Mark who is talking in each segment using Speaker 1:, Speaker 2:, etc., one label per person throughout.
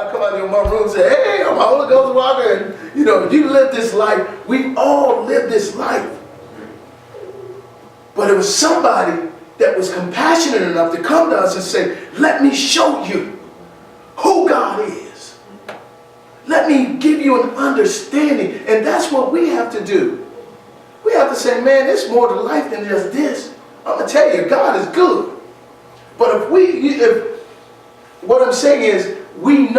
Speaker 1: I come out of my room and say, hey, I'm a Holy Ghost walker. And, you know, you live this life. We all live this life. But it was somebody that was compassionate enough to come to us and say, let me show you who God is. Let me give you an understanding. And that's what we have to do. We have to say, man, there's more to life than just this. I'm going to tell you, God is good. But what I'm saying is, we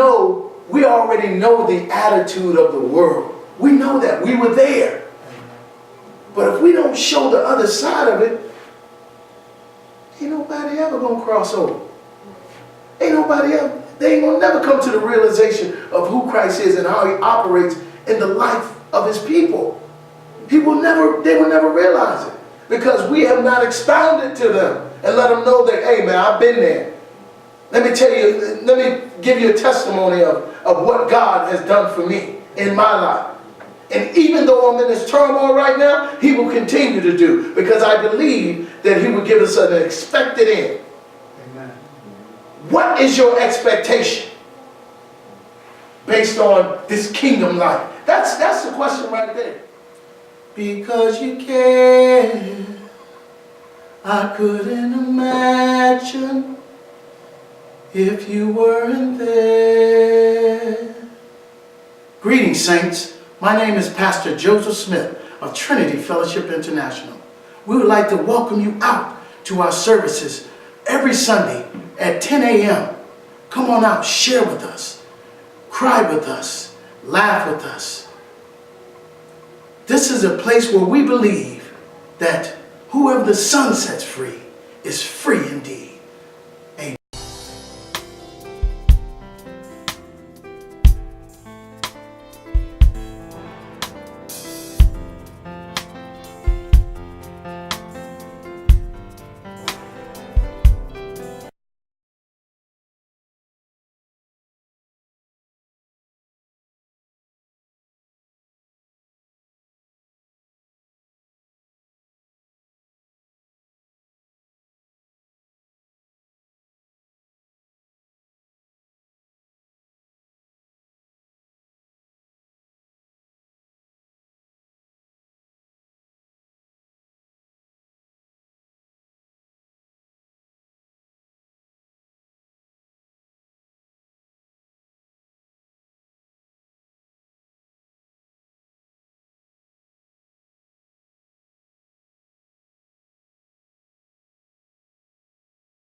Speaker 1: already know the attitude of the world. We know that. We were there. But if we don't show the other side of it, ain't nobody ever going to cross over. Ain't nobody ever. They ain't going to never come to the realization of who Christ is and how he operates in the life of his people. They will never realize it. Because we have not expounded to them and let them know that, hey man, I've been there. Let me tell you, let me give you a testimony of what God has done for me in my life. And even though I'm in this turmoil right now, he will continue to do, because I believe that he will give us an expected end. Amen. What is your expectation based on this kingdom life? That's the question right there. Because you care, I couldn't imagine if you weren't there. Greetings, saints. My name is Pastor Joseph Smith of Trinity Fellowship International. We would like to welcome you out to our services every Sunday at 10 a.m. Come on out, share with us, cry with us, laugh with us. This is a place where we believe that whoever the Son sets free is free